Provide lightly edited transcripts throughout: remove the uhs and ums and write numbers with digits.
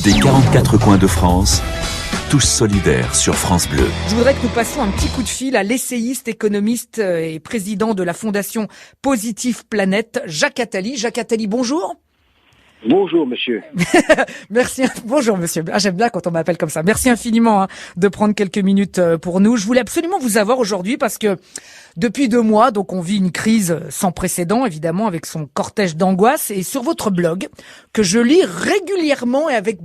Des 44 coins de France, tous solidaires sur France Bleu. Je voudrais que nous passions un petit coup de fil à l'essayiste, économiste et président de la Fondation Positive Planète, Jacques Attali. Jacques Attali, bonjour. Bonjour monsieur. Merci. Bonjour monsieur. J'aime bien quand on m'appelle comme ça. Merci infiniment de prendre quelques minutes pour nous. Je voulais absolument vous avoir aujourd'hui parce que depuis 2 mois, donc on vit une crise sans précédent, évidemment, avec son cortège d'angoisse. Et sur votre blog, que je lis régulièrement et avec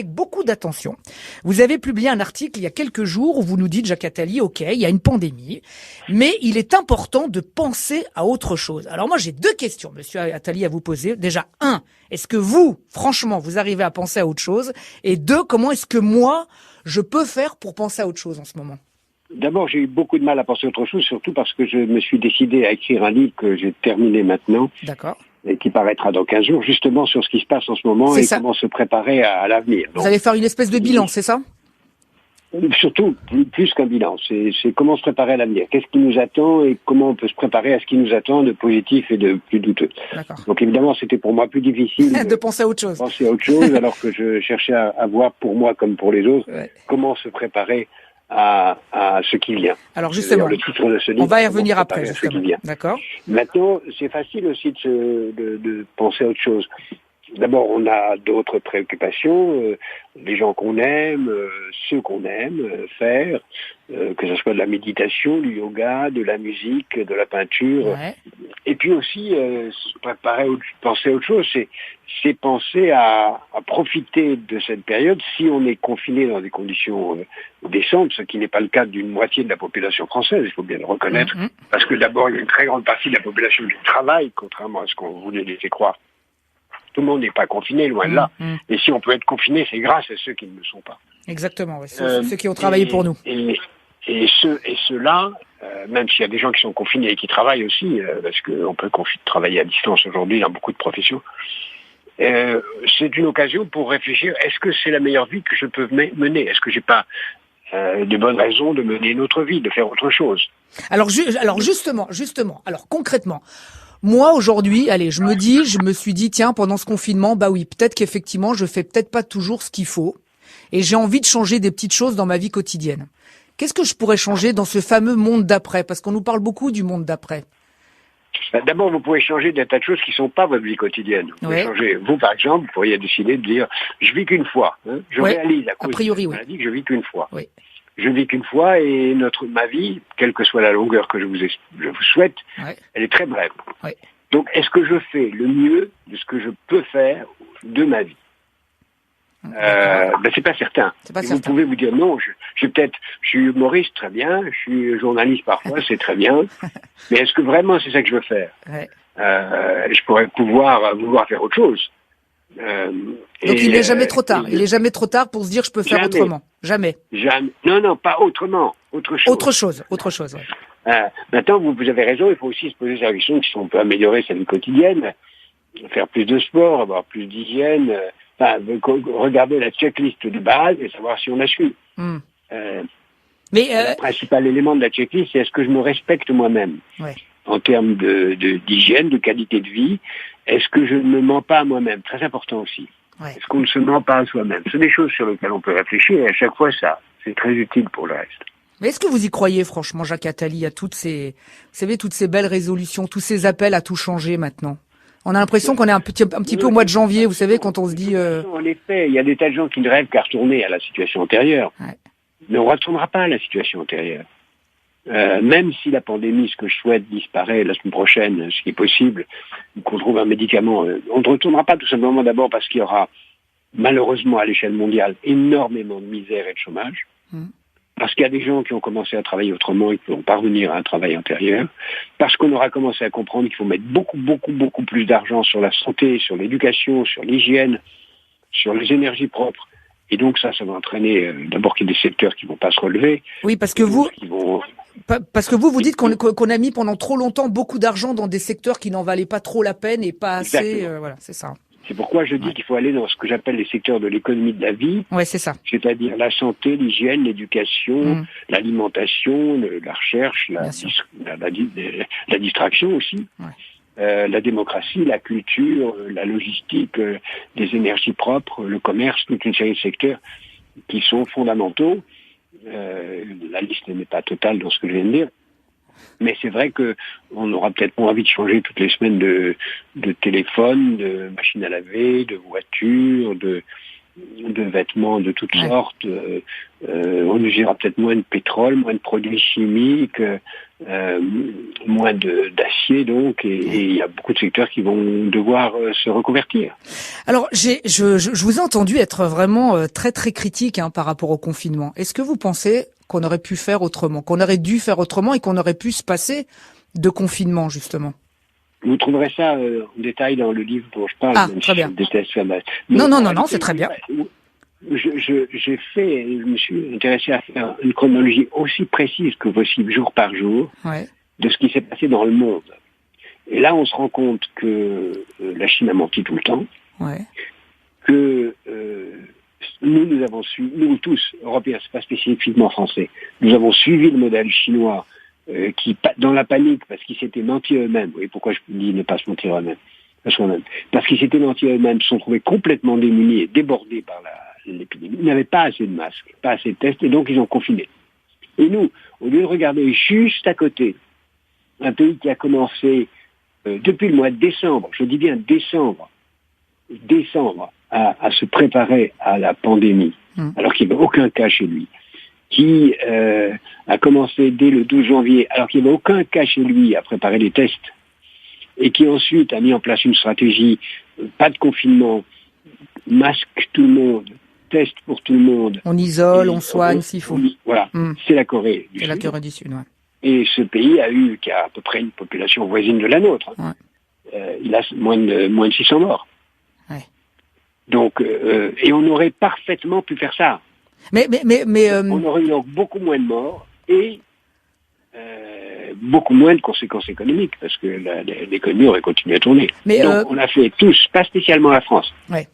beaucoup d'attention, vous avez publié un article il y a quelques jours où vous nous dites, Jacques Attali, ok, il y a une pandémie, mais il est important de penser à autre chose. Alors moi, j'ai 2 questions, monsieur Attali, à vous poser. Déjà, 1, est-ce que vous, franchement, vous arrivez à penser à autre chose? Et 2, comment est-ce que moi, je peux faire pour penser à autre chose en ce moment? D'abord, j'ai eu beaucoup de mal à penser à autre chose, surtout parce que je me suis décidé à écrire un livre que j'ai terminé maintenant. D'accord. Et qui paraîtra dans 15 jours, justement sur ce qui se passe en ce moment et comment se préparer à l'avenir. Vous allez faire une espèce de bilan, c'est ça? Surtout, plus qu'un bilan, c'est comment se préparer à l'avenir. Qu'est-ce qui nous attend et comment on peut se préparer à ce qui nous attend de positif et de plus douteux. D'accord. Donc évidemment, c'était pour moi plus difficile de penser à autre chose. Penser à autre chose, alors que je cherchais à voir pour moi comme pour les autres, comment se préparer à ce qui vient. Alors justement, le titre de ce livre, on va y revenir après, justement. D'accord. Maintenant, c'est facile aussi de penser à autre chose. D'abord, on a d'autres préoccupations, les gens qu'on aime, ceux qu'on aime faire, que ce soit de la méditation, du yoga, de la musique, de la peinture. Ouais. Et puis aussi, se préparer, penser à autre chose, c'est penser à profiter de cette période si on est confiné dans des conditions décentes, ce qui n'est pas le cas d'une moitié de la population française, il faut bien le reconnaître, parce que d'abord, il y a une très grande partie de la population qui travaille, contrairement à ce qu'on voulait laisser croire. Tout le monde n'est pas confiné, loin de là. Et si on peut être confiné, c'est grâce à ceux qui ne le sont pas. Exactement, oui. Ceux qui ont travaillé pour nous. Et ceux-là, même s'il y a des gens qui sont confinés et qui travaillent aussi, parce qu'on peut travailler à distance aujourd'hui dans beaucoup de professions, c'est une occasion pour réfléchir, est-ce que c'est la meilleure vie que je peux mener? Est-ce que j'ai pas de bonnes raisons de mener une autre vie, de faire autre chose? Alors justement, alors concrètement, moi aujourd'hui, je me suis dit, tiens, pendant ce confinement, bah oui, peut-être qu'effectivement, je fais peut-être pas toujours ce qu'il faut, et j'ai envie de changer des petites choses dans ma vie quotidienne. Qu'est-ce que je pourrais changer dans ce fameux monde d'après? Parce qu'on nous parle beaucoup du monde d'après. D'abord, vous pouvez changer des tas de choses qui ne sont pas votre vie quotidienne. Vous pouvez changer. Vous, par exemple, vous pourriez décider de dire, je vis qu'une fois. Je réalise à cause de la maladie que je vis qu'une fois. Oui. Je vis qu'une fois et ma vie, quelle que soit la longueur que je vous souhaite, elle est très brève. Ouais. Donc, est-ce que je fais le mieux de ce que je peux faire de ma vie? C'est pas certain. Vous pouvez vous dire non, je suis humoriste, très bien, je suis journaliste parfois, c'est très bien, mais est-ce que vraiment c'est ça que je veux faire? Je pourrais vouloir faire autre chose. Donc il n'est jamais trop tard. Il est jamais trop tard pour se dire je peux faire autrement. Jamais. Non, pas autrement. Autre chose. Autre chose. Ouais. Maintenant, vous avez raison. Il faut aussi se poser la question si on peut améliorer sa vie quotidienne, faire plus de sport, avoir plus d'hygiène. Regarder la checklist de base et savoir si on la suit. Le principal élément de la checklist, c'est est-ce que je me respecte moi-même en termes d'hygiène, de qualité de vie. Est-ce que je ne me mens pas à moi-même? Très important aussi. Est-ce qu'on ne se ment pas à soi-même? Ce sont des choses sur lesquelles on peut réfléchir et à chaque fois c'est très utile pour le reste. Mais est-ce que vous y croyez franchement, Jacques Attali, à toutes ces belles résolutions, tous ces appels à tout changer maintenant? On a l'impression qu'on est un petit peu au mois de janvier, vous savez, quand on se dit... En effet, il y a des tas de gens qui ne rêvent qu'à retourner à la situation antérieure. Mais on ne retournera pas à la situation antérieure. Même si la pandémie, ce que je souhaite, disparaît la semaine prochaine, ce qui est possible, ou qu'on trouve un médicament, on ne retournera pas tout simplement d'abord parce qu'il y aura, malheureusement à l'échelle mondiale, énormément de misère et de chômage. Parce qu'il y a des gens qui ont commencé à travailler autrement et qui vont parvenir à un travail antérieur, parce qu'on aura commencé à comprendre qu'il faut mettre beaucoup plus d'argent sur la santé, sur l'éducation, sur l'hygiène, sur les énergies propres. Et donc ça va entraîner d'abord qu'il y ait des secteurs qui vont pas se relever. Oui, parce que vous dites qu'on a mis pendant trop longtemps beaucoup d'argent dans des secteurs qui n'en valaient pas trop la peine et pas assez. Voilà, c'est ça. C'est pourquoi je dis qu'il faut aller dans ce que j'appelle les secteurs de l'économie de la vie. Ouais, c'est ça. C'est-à-dire la santé, l'hygiène, l'éducation, l'alimentation, la recherche, la distraction aussi. la démocratie, la culture, la logistique, les énergies propres, le commerce, toute une série de secteurs qui sont fondamentaux. La liste n'est pas totale dans ce que je viens de dire. Mais c'est vrai qu'on aura peut-être moins envie de changer toutes les semaines de téléphone, de machine à laver, de voiture, de vêtements de toutes sortes. On utilisera peut-être moins de pétrole, moins de produits chimiques, moins d'acier donc, et il y a beaucoup de secteurs qui vont devoir se reconvertir. Alors, je vous ai entendu être vraiment très très critique par rapport au confinement. Est-ce que vous pensez qu'on aurait pu faire autrement, qu'on aurait dû faire autrement et qu'on aurait pu se passer de confinement justement? Vous trouverez ça en détail dans le livre dont je parle. Ah, même très si bien. Je déteste faire Non, c'est très bien. Je me suis intéressé à faire une chronologie aussi précise que possible, jour par jour, de ce qui s'est passé dans le monde. Et là, on se rend compte que la Chine a menti tout le temps, que nous avons suivi, nous tous, Européens, c'est pas spécifiquement français, nous avons suivi le modèle chinois qui, dans la panique, parce qu'ils s'étaient menti eux-mêmes. Oui, pourquoi je dis ne pas se mentir eux-mêmes? Parce qu'ils s'étaient menti eux-mêmes, se sont trouvés complètement démunis et débordés par l'épidémie. Ils n'avaient pas assez de masques, pas assez de tests, et donc ils ont confiné. Et nous, au lieu de regarder juste à côté, un pays qui a commencé depuis le mois de décembre, je dis bien décembre, à se préparer à la pandémie, alors qu'il n'y avait aucun cas chez lui, qui a commencé dès le 12 janvier, alors qu'il n'y avait aucun cas chez lui à préparer les tests, et qui ensuite a mis en place une stratégie, pas de confinement, masque tout le monde, test pour tout le monde. On isole, on soigne s'il faut. Voilà, c'est la Corée du Sud. C'est la Corée du Sud, ouais. Et ce pays qui a à peu près une population voisine de la nôtre. Il a moins de 600 morts. Ouais. Donc, et on aurait parfaitement pu faire ça. Mais on aurait eu donc beaucoup moins de morts et beaucoup moins de conséquences économiques parce que l'économie aurait continué à tourner. Donc, on a fait tous, pas spécialement la France. Ouais.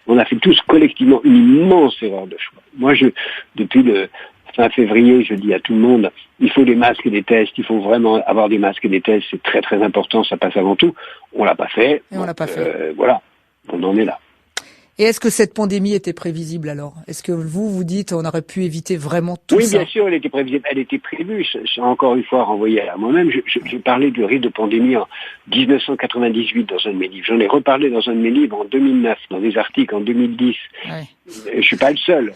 On a fait tous collectivement une immense erreur de choix. Moi, depuis le fin février, je dis à tout le monde, il faut des masques et des tests, il faut vraiment avoir des masques et des tests, c'est très très important, ça passe avant tout. On l'a pas fait. Et on l'a pas fait. Voilà, on en est là. Et est-ce que cette pandémie était prévisible alors? Est-ce que vous dites on aurait pu éviter vraiment tout ça? Oui, bien sûr, elle était prévisible, elle était prévue. C'est encore une fois renvoyé à moi-même. J'ai parlé du risque de pandémie en 1998 dans un de mes livres. J'en ai reparlé dans un de mes livres en 2009, dans des articles en 2010. Je suis pas le seul.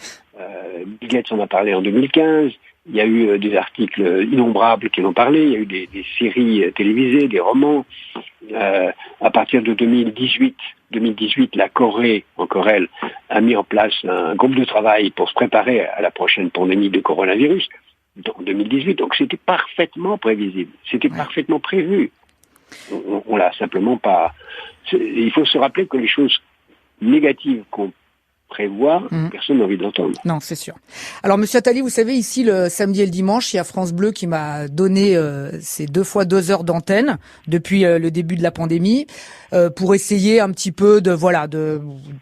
Bill Gates en a parlé en 2015. Il y a eu des articles innombrables qui en ont parlé. Il y a eu des séries télévisées, des romans. À partir de 2018, la Corée, encore elle, a mis en place un groupe de travail pour se préparer à la prochaine pandémie de coronavirus en 2018. Donc c'était parfaitement prévisible. C'était parfaitement prévu. On l'a simplement pas... Il faut se rappeler que les choses négatives qu'on prévoit, personne n'a envie de l'entendre. Non, c'est sûr. Alors, Monsieur Attali, vous savez, ici, le samedi et le dimanche, il y a France Bleu qui m'a donné ces 2 fois 2 heures d'antenne depuis le début de la pandémie pour essayer un petit peu de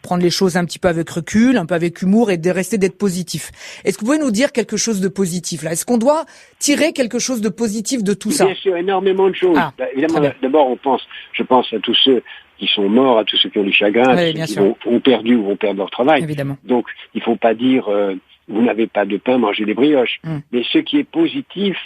prendre les choses un petit peu avec recul, un peu avec humour et de rester d'être positif. Est-ce que vous pouvez nous dire quelque chose de positif là? Est-ce qu'on doit tirer quelque chose de positif de tout ça? Bien sûr, énormément de choses. Évidemment, d'abord, je pense à tous ceux qui sont morts, à tous ceux qui ont du chagrin, à tous ceux qui ont perdu ou vont perdre leur travail. Évidemment. Donc, il ne faut pas dire vous n'avez pas de pain, mangez des brioches. Mais ce qui est positif,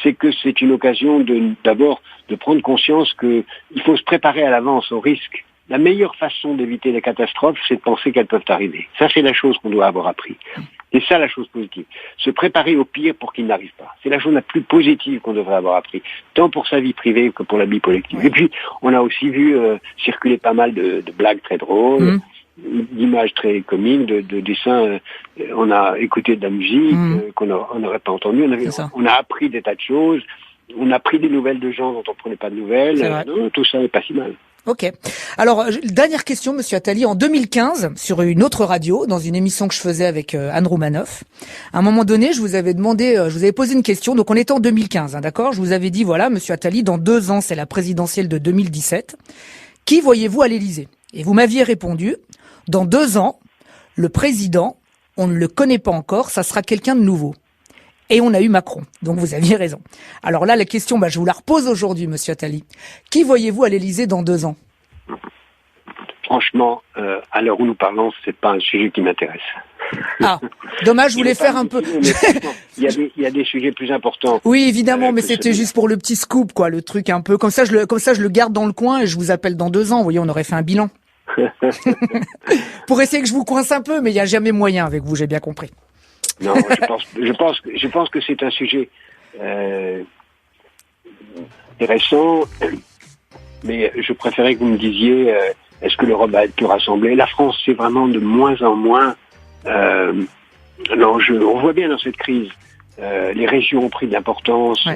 c'est que c'est une occasion d'abord de prendre conscience qu'il faut se préparer à l'avance au risque. La meilleure façon d'éviter les catastrophes, c'est de penser qu'elles peuvent arriver. Ça, c'est la chose qu'on doit avoir appris. C'est ça la chose positive. Se préparer au pire pour qu'il n'arrive pas. C'est la chose la plus positive qu'on devrait avoir appris, tant pour sa vie privée que pour la vie collective. Et puis, on a aussi vu circuler pas mal de blagues très drôles, d'images très comiques, de dessins. On a écouté de la musique qu'on n'aurait pas entendue. On a appris des tas de choses. On a pris des nouvelles de gens dont on ne prenait pas de nouvelles. Non, tout ça n'est pas si mal. Ok. Alors, dernière question, Monsieur Attali. En 2015, sur une autre radio, dans une émission que je faisais avec Anne Roumanoff, à un moment donné, je vous avais posé une question. Donc, on était en 2015, d'accord? Je vous avais dit, voilà, Monsieur Attali, dans 2 ans, c'est la présidentielle de 2017. Qui voyez-vous à l'Élysée? Et vous m'aviez répondu, dans 2 ans, le président, on ne le connaît pas encore, ça sera quelqu'un de nouveau. Et on a eu Macron. Donc vous aviez raison. Alors là, la question, je vous la repose aujourd'hui, monsieur Attali. Qui voyez-vous à l'Élysée dans 2 ans? Franchement, à l'heure où nous parlons, c'est pas un sujet qui m'intéresse. Ah, dommage, je voulais faire un peu... Il y a des sujets plus importants. Oui, évidemment, mais c'était juste pour le petit scoop, quoi, le truc un peu... Comme ça, je le garde dans le coin et je vous appelle dans 2 ans. Vous voyez, on aurait fait un bilan. Pour essayer que je vous coince un peu, mais il n'y a jamais moyen avec vous, j'ai bien compris. Non, je pense que c'est un sujet intéressant, mais je préférais que vous me disiez est-ce que l'Europe va être plus rassemblée? La France, c'est vraiment de moins en moins l'enjeu. On voit bien dans cette crise, les régions ont pris de l'importance,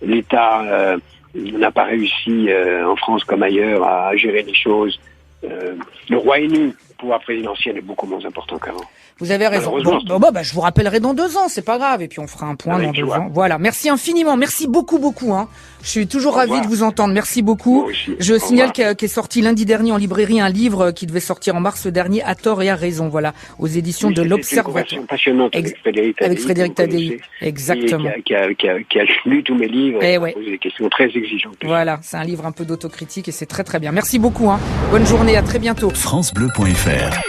l'État n'a pas réussi en France comme ailleurs à gérer les choses. Le roi est nu, le pouvoir présidentiel est beaucoup moins important qu'avant. Vous avez raison. Je vous rappellerai dans 2 ans, c'est pas grave. Et puis on fera un point dans 2 ans. Voilà. Merci infiniment. Merci beaucoup. Je suis toujours ravi de vous entendre. Merci beaucoup. Je signale qu'est sorti lundi dernier en librairie un livre qui devait sortir en mars dernier, À tort et à raison. Voilà. Aux éditions de l'Observatoire. C'est une passionnante avec Frédéric Tadei. Exactement. Qui a lu tous mes livres et posé des questions très exigeantes. Voilà. C'est un livre un peu d'autocritique et c'est très très bien. Merci beaucoup. Bonne journée. À très bientôt. FranceBleu.fr.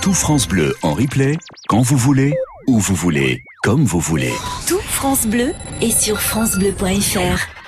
Tout France Bleu en replay, quand vous voulez, où vous voulez, comme vous voulez. Tout France Bleu est sur FranceBleu.fr.